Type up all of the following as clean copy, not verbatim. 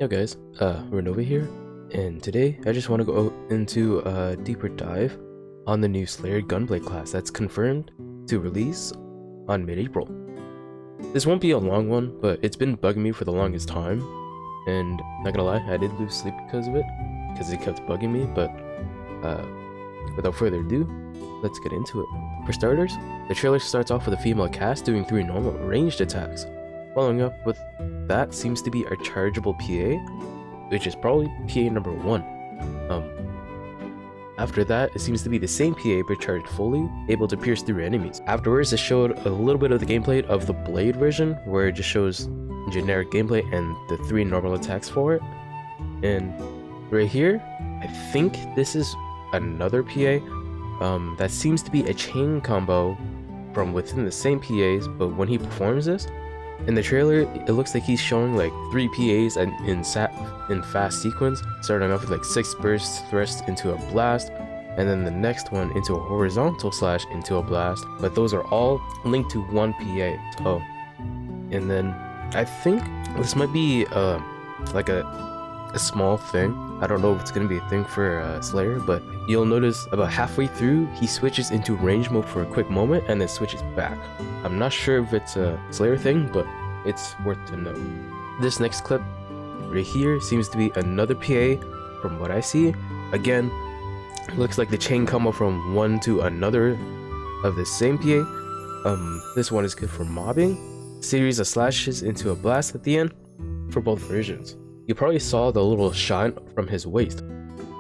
guys, Renova here, and today I just want to go into a deeper dive on the new Slayer Gunblade class that's confirmed to release on mid-April. This won't be a long one, but it's been bugging me for the longest time, and not gonna lie, I did lose sleep because of it, because it kept bugging me, but without further ado, let's get into it. For starters, the trailer starts off with a female cast doing 3 normal ranged attacks. Following up with that seems to be our chargeable PA, which is probably PA number 1. After that, it seems to be the same PA but charged fully, able to pierce through enemies. Afterwards, it showed a little bit of the gameplay of the Blade version, where it just shows generic gameplay and the 3 normal attacks for it. And right here, I think this is another PA that seems to be a chain combo from within the same PAs, but when he performs this, in the trailer, it looks like he's showing like 3 PAs in fast sequence, starting off with like 6 bursts thrust into a blast, and then the next one into a horizontal slash into a blast, but those are all linked to 1 PA. Oh, and then I think this might be like a small thing. I don't know if it's gonna be a thing for Slayer, but you'll notice about halfway through he switches into range mode for a quick moment and then switches back. I'm not sure if it's a Slayer thing, but it's worth to know. This next clip right here seems to be another PA from what I see. Again, looks like the chain combo from one to another of the same PA. This one is good for mobbing. Series of slashes into a blast at the end for both versions. You probably saw the little shine from his waist.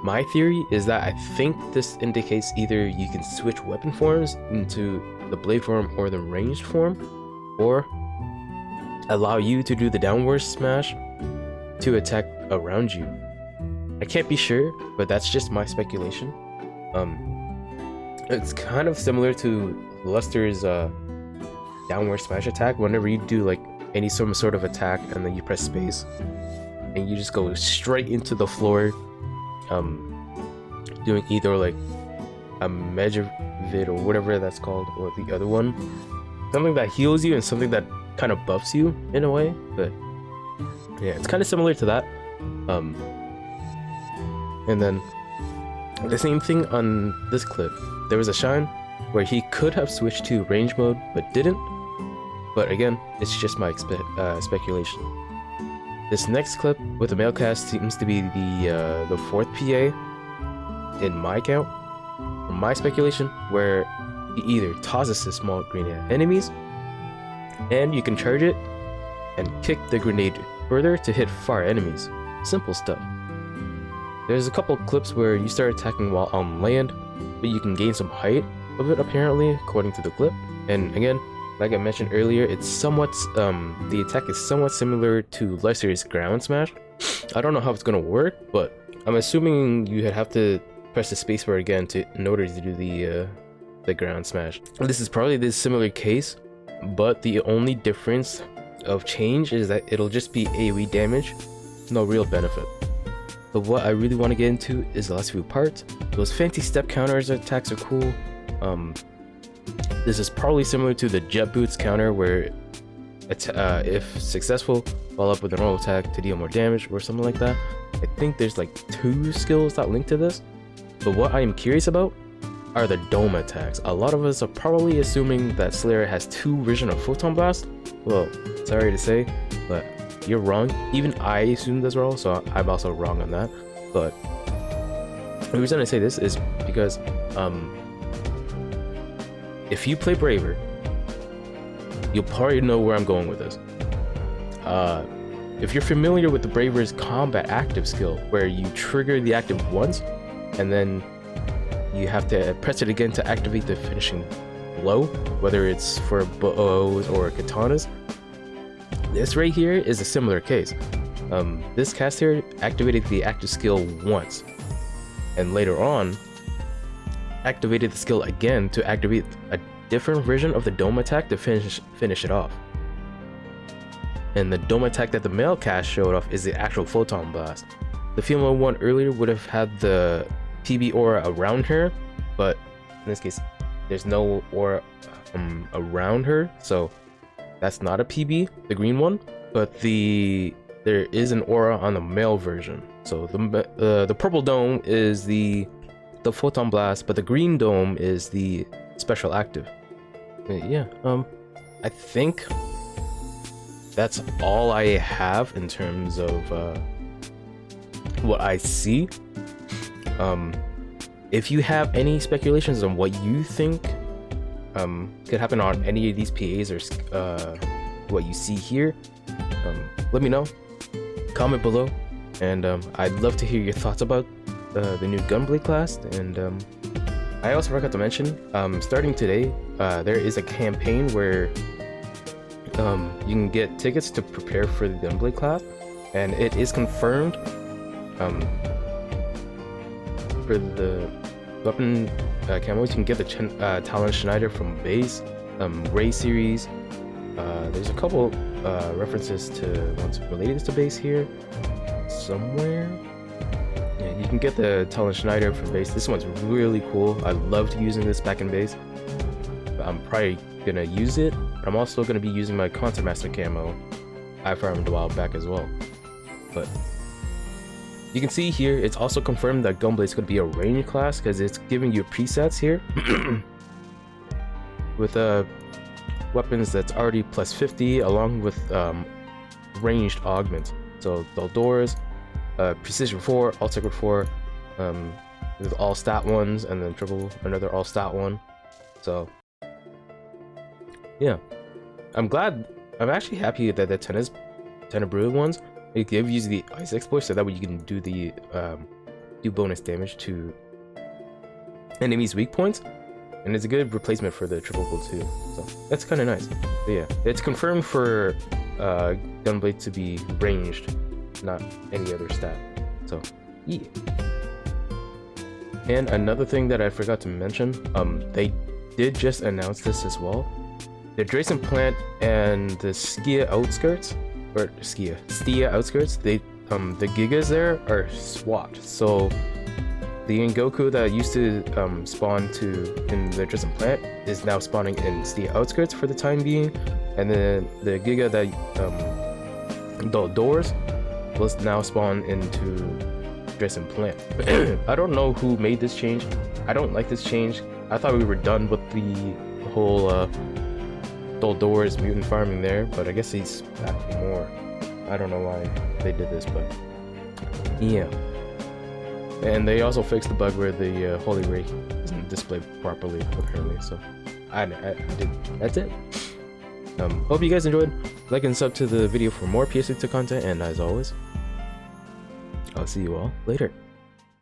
My theory is that I think this indicates either you can switch weapon forms into the blade form or the ranged form, or allow you to do the downward smash to attack around you. I can't be sure, but that's just my speculation. It's kind of similar to Luster's downward smash attack. Whenever you do like any sort of attack and then you press space and you just go straight into the floor, doing either like a Medjvid or whatever that's called, or the other one, something that heals you and something that kind of buffs you in a way. But yeah, it's kind of similar to that. And then the same thing on this clip. There was a shine where he could have switched to range mode but didn't, but again, it's just my speculation. This next clip with the male cast seems to be the 4th PA in my count, from my speculation, where he either tosses his small grenade at enemies, and you can charge it and kick the grenade further to hit far enemies. Simple stuff. There's a couple clips where you start attacking while on land, but you can gain some height of it apparently, according to the clip. And again, like I mentioned earlier, it's somewhat the attack is somewhat similar to Lester's ground smash. I don't know how it's gonna work, but I'm assuming you have to press the spacebar again in order to do the ground smash. This is probably the similar case, but the only difference of change is that it'll just be AoE damage, no real benefit. But what I really want to get into is the last few parts. Those fancy step counters attacks are cool. This is probably similar to the jet boots counter, where if successful, follow up with a normal attack to deal more damage or something like that. I think there's like 2 skills that link to this, but what I am curious about are the dome attacks. A lot of us are probably assuming that Slayer has 2 versions of Photon Blast. Well, sorry to say, but you're wrong. Even I assumed as well, so I'm also wrong on that. But the reason I say this is because if you play Braver, you'll probably know where I'm going with this. If you're familiar with the Braver's combat active skill, where you trigger the active once, and then you have to press it again to activate the finishing blow, whether it's for bows or katanas, this right here is a similar case. This cast here activated the active skill once, and later on activated the skill again to activate a different version of the dome attack to finish it off. And the dome attack that the male cast showed off is the actual Photon Blast. The female one earlier would have had the PB aura around her, but in this case there's no aura around her, so that's not a PB, the green one. But the there is an aura on the male version. So the purple dome is the photon blast, but the green dome is the special active. Yeah, I think that's all I have in terms of what I see. If you have any speculations on what you think could happen on any of these PAs or what you see here, let me know. Comment below, and I'd love to hear your thoughts about the new Gunblade Classed. And I also forgot to mention, starting today, there is a campaign where you can get tickets to prepare for the Gunblade Classed, and it is confirmed for the weapon camos. You can get the Talon Schneider from base, Ray series. There's a couple references to ones related to base here somewhere. Yeah, you can get the Talon Schneider from base. This one's really cool. I loved using this back in base. I'm probably gonna use it, but I'm also gonna be using my Concert Master camo I farmed a while back as well. But you can see here, it's also confirmed that Gunblade is gonna be a range class because it's giving you presets here with weapons that's already plus 50 along with ranged augment. So Doldora's, Precision 4, Alt Secret 4, with all stat ones, and then triple another all stat one. So yeah, I'm actually happy that the Tenebrule ones, they give you the ice exploit, so that way you can do the do bonus damage to enemies' weak points, and it's a good replacement for the triple too. So that's kind of nice. But yeah, it's confirmed for Gunblade to be ranged, not any other stat. So yeah. And another thing that I forgot to mention, they did just announce this as well. The Drayson plant and the Skia outskirts, or Stia outskirts, the Gigas there are swapped. So the Ingoku that used to spawn in the Drayson plant is now spawning in Stia outskirts for the time being, and then the Giga that Doors will now spawn into Drayson plant. I don't know who made this change. I don't like this change. I thought we were done with the whole Doors mutant farming there, but I guess he's back for more. I don't know why they did this, but yeah. And they also fixed the bug where the Holy Ray isn't displayed properly, apparently. So I did. That's it. Hope you guys enjoyed. Like and sub to the video for more PSO2 content, and as always, I'll see you all later.